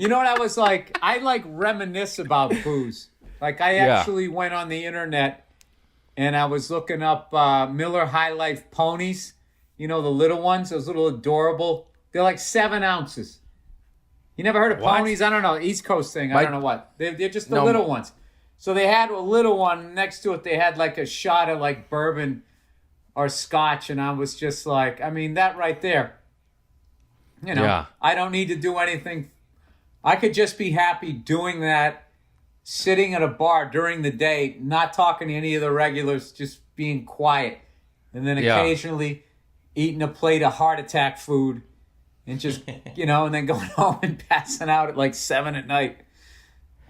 You know what I was like? I like reminisce about booze. Like I actually went on the internet and I was looking up Miller High Life ponies. You know, the little ones, those little adorable. They're like 7 ounces. You never heard of What? ponies? I don't know. East Coast thing. I don't know what. They're just the No. little ones. So they had a little one next to it. They had like a shot of like bourbon or scotch. And I was just like, I mean, that right there. You know, Yeah. I don't need to do anything. I could just be happy doing that, sitting at a bar during the day, not talking to any of the regulars, just being quiet. And then occasionally eating a plate of heart attack food and just, you know, and then going home and passing out at like 7 at night.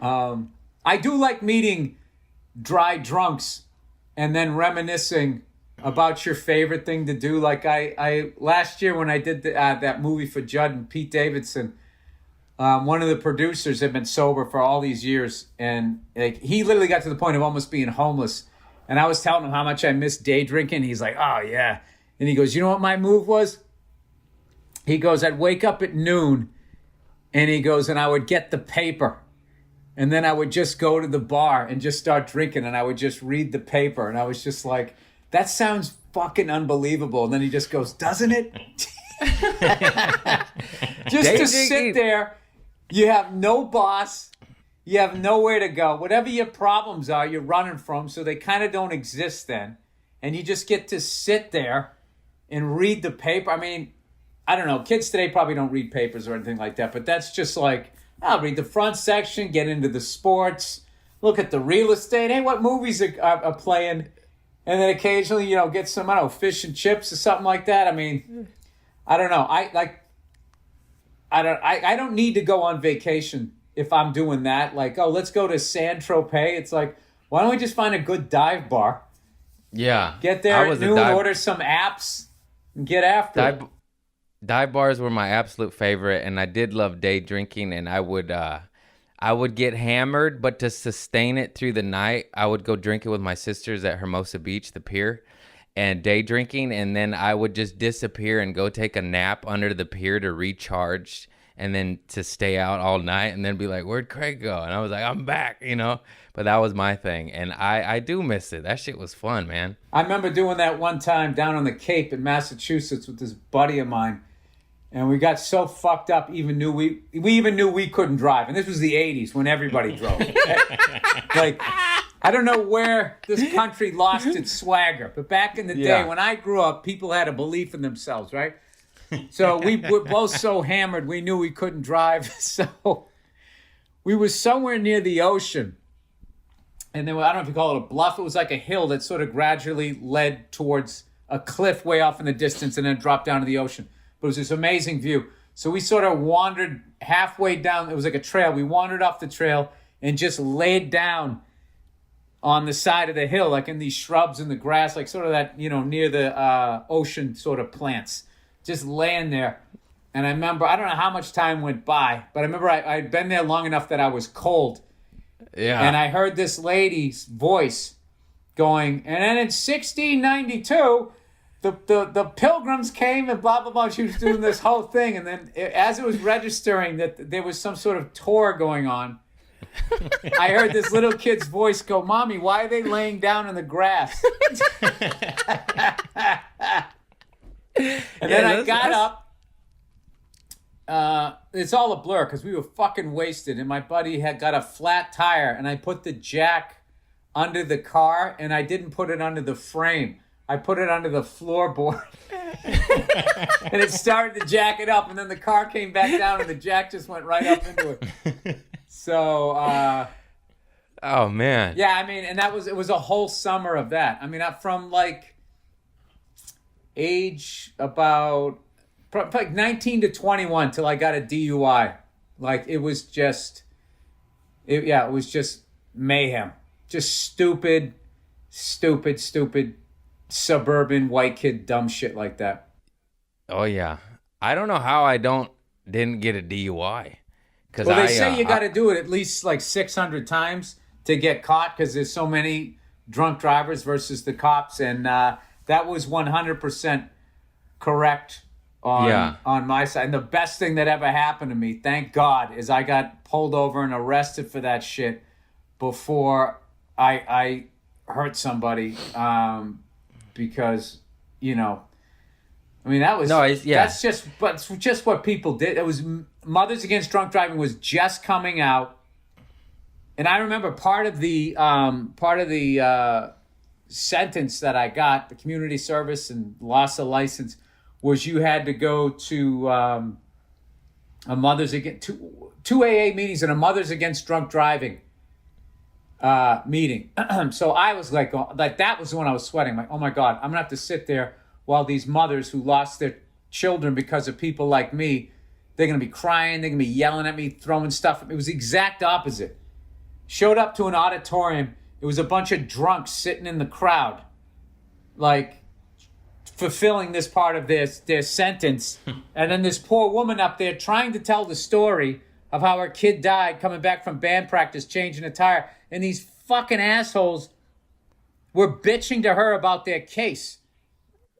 I do like meeting dry drunks and then reminiscing about your favorite thing to do. Like I last year when I did that movie for Judd and Pete Davidson, one of the producers had been sober for all these years, and like he literally got to the point of almost being homeless. And I was telling him how much I miss day drinking. He's like, "Oh yeah," and he goes, "You know what my move was?" He goes, "I'd wake up at noon," and he goes, "and I would get the paper." And then I would just go to the bar and just start drinking, and I would just read the paper. And I was just like, that sounds fucking unbelievable. And then he just goes, doesn't it? Just to sit there, you have no boss, you have nowhere to go. Whatever your problems are, you're running from, so they kind of don't exist then. And you just get to sit there and read the paper. I mean, I don't know. Kids today probably don't read papers or anything like that, but that's just like, I'll read the front section, get into the sports, look at the real estate. Hey, what movies are playing? And then occasionally, you know, get some, I don't know, fish and chips or something like that. I mean, I don't know. I don't need to go on vacation if I'm doing that. Like, oh, let's go to San Tropez. It's like, why don't we just find a good dive bar? Yeah. Get there at noon, order some apps, and get after it. Dive bars were my absolute favorite, and I did love day drinking, and I would get hammered, but to sustain it through the night, I would go drink it with my sisters at Hermosa Beach, the pier, and day drinking, and then I would just disappear and go take a nap under the pier to recharge, and then to stay out all night, and then be like, where'd Craig go? And I was like, I'm back, you know? But that was my thing, and I do miss it. That shit was fun, man. I remember doing that one time down on the Cape in Massachusetts with this buddy of mine. And we got so fucked up, we even knew we couldn't drive. And this was the 80s when everybody drove. Like, I don't know where this country lost its swagger. But back in the day, when I grew up, people had a belief in themselves, right? So we were both so hammered, we knew we couldn't drive. So we were somewhere near the ocean. And then, I don't know if you call it a bluff. It was like a hill that sort of gradually led towards a cliff way off in the distance and then dropped down to the ocean. But it was this amazing view. So we sort of wandered halfway down. It was like a trail. We wandered off the trail and just laid down on the side of the hill, like in these shrubs and the grass, like sort of that, you know, near the ocean sort of plants. Just laying there. And I remember, I don't know how much time went by, but I remember I'd been there long enough that I was cold. Yeah. And I heard this lady's voice going, and then in 1692... The pilgrims came and blah, blah, blah. She was doing this whole thing. And then as it was registering that there was some sort of tour going on, I heard this little kid's voice go, Mommy, why are they laying down in the grass? And then I got up. It's all a blur because we were fucking wasted. And my buddy had got a flat tire. And I put the jack under the car. And I didn't put it under the frame. I put it under the floorboard, and it started to jack it up, and then the car came back down, and the jack just went right up into it. So, oh man, yeah, I mean, and it was a whole summer of that. I mean, from like age about like 19 to 21 till I got a DUI. Like it was just mayhem, just stupid suburban white kid dumb shit like that. Oh yeah, I don't know how I didn't get a DUI. Well, they say you got to do it at least like 600 times to get caught because there's so many drunk drivers versus the cops, and that was 100% correct on my side. And the best thing that ever happened to me, thank God, is I got pulled over and arrested for that shit before I hurt somebody, because, you know, I mean, that was that's just what people did. It was Mothers Against Drunk Driving was just coming out, and I remember part of the sentence that I got, the community service and loss of license, was you had to go to a Mothers Against two AA meetings and a Mothers Against Drunk Driving meeting. So I was like that was the one I was sweating. Like, oh my God, I'm gonna have to sit there while these mothers who lost their children because of people like me, they're gonna be crying, they're gonna be yelling at me, throwing stuff. It was the exact opposite. Showed up to an auditorium. It was a bunch of drunks sitting in the crowd, like fulfilling this part of their sentence. And then this poor woman up there trying to tell the story of how her kid died coming back from band practice, changing a tire. And these fucking assholes were bitching to her about their case.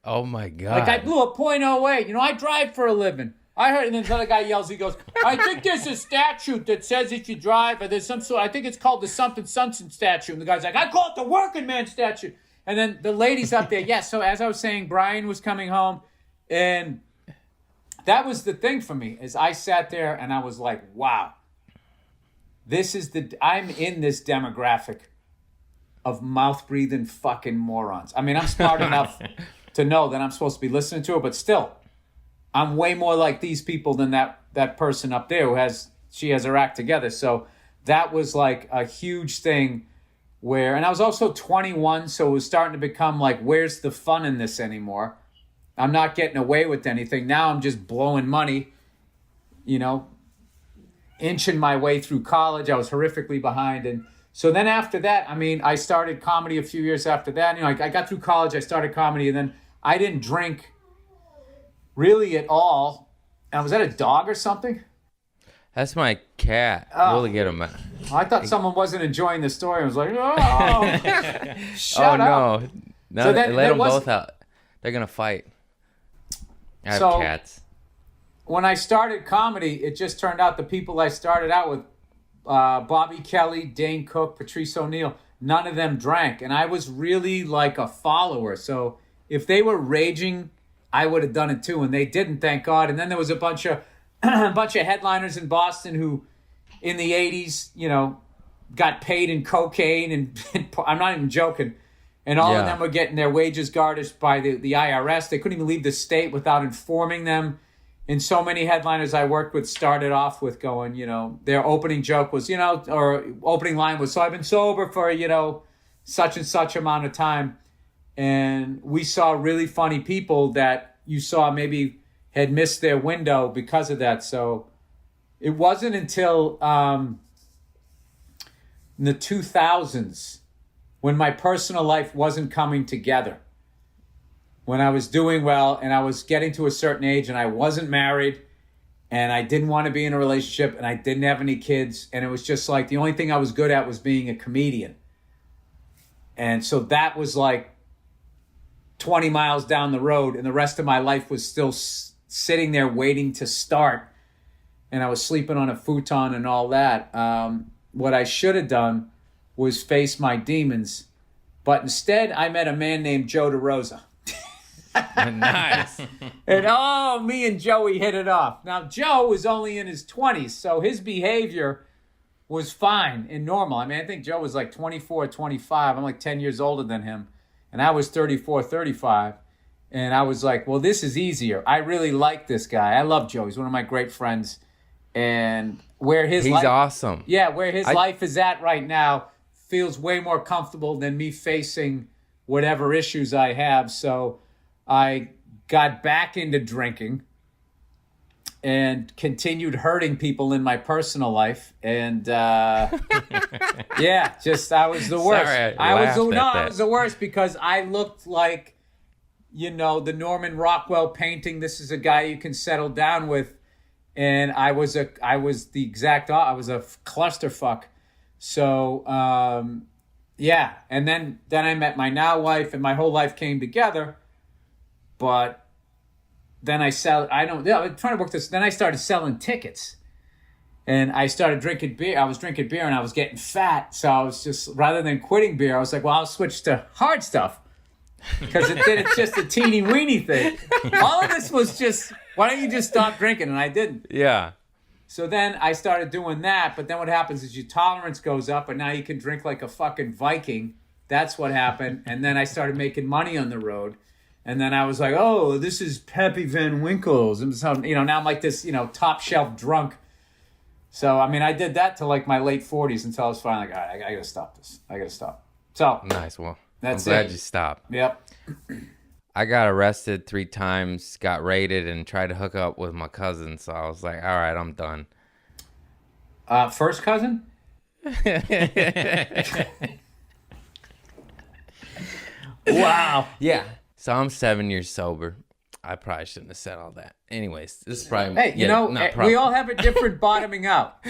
Oh my God. Like, I blew a .08. You know, I drive for a living. I heard, and then another guy yells, he goes, I think there's a statute that says if you drive, or there's some sort, I think it's called the something statute. And the guy's like, I call it the working man statute. And then the ladies up there, yes. So as I was saying, Brian was coming home, and that was the thing for me, is I sat there and I was like, wow, I'm in this demographic of mouth-breathing fucking morons. I mean, I'm smart enough to know that I'm supposed to be listening to it, but still, I'm way more like these people than that person up there she has her act together. So that was like a huge thing and I was also 21, so it was starting to become like, where's the fun in this anymore? I'm not getting away with anything. Now I'm just blowing money, you know, inching my way through college. I was horrifically behind. And so then after that, I mean, I started comedy a few years after that. You know, I got through college, I started comedy, and then I didn't drink really at all. And was that a dog or something? That's my cat. We'll get him. I thought someone wasn't enjoying the story. I was like, oh, shut up. No, so let them both out. They're going to fight. I have cats. When I started comedy, it just turned out the people I started out with, Bobby Kelly, Dane Cook, Patrice O'Neill, none of them drank. And I was really like a follower. So if they were raging, I would have done it too. And they didn't, thank God. And then there was a bunch of headliners in Boston who in the 80s, you know, got paid in cocaine. And I'm not even joking. And all of them were getting their wages garnished by the IRS. They couldn't even leave the state without informing them. And so many headliners I worked with started off with going, you know, their opening joke was, you know, or opening line was, so I've been sober for, you know, such and such amount of time. And we saw really funny people that you saw maybe had missed their window because of that. So it wasn't until in the 2000s when my personal life wasn't coming together, when I was doing well and I was getting to a certain age and I wasn't married and I didn't want to be in a relationship and I didn't have any kids. And it was just like the only thing I was good at was being a comedian. And so that was like 20 miles down the road, and the rest of my life was still sitting there waiting to start. And I was sleeping on a futon and all that. What I should have done was face my demons. But instead, I met a man named Joe DeRosa. Nice. And me and Joey hit it off. Now, Joe was only in his 20s, so his behavior was fine and normal. I mean, I think Joe was like 24, 25. I'm like 10 years older than him. And I was 34, 35. And I was like, well, this is easier. I really like this guy. I love Joe. He's one of my great friends. And where his He's life, awesome. Yeah, where his life is at right now feels way more comfortable than me facing whatever issues I have. So I got back into drinking and continued hurting people in my personal life. And I was the worst. Sorry, I was the worst because I looked like, you know, the Norman Rockwell painting, this is a guy you can settle down with. And I was a clusterfuck. So, and then I met my now wife and my whole life came together. But then I'm trying to work this. Then I started selling tickets. And I started drinking beer. I was drinking beer and I was getting fat. So I was just, rather than quitting beer, I was like, well, I'll switch to hard stuff. Because it's just a teeny weeny thing. All of this was just, why don't you just stop drinking? And I didn't. Yeah. So then I started doing that. But then what happens is your tolerance goes up and now you can drink like a fucking Viking. That's what happened. And then I started making money on the road. And then I was like, oh, this is Peppy Van Winkle's. And so, now I'm like this, top shelf drunk. So, I mean, I did that till like my late 40s until I was finally like, all right, I got to stop this. I got to stop. So, nice. Well, that's I'm glad you stopped. Yep. I got arrested 3 times, got raided, and tried to hook up with my cousin. So I was like, all right, I'm done. First cousin? Wow. Yeah. So I'm 7 years sober. I probably shouldn't have said all that. Anyways, this is probably... Hey, we all have a different bottoming out.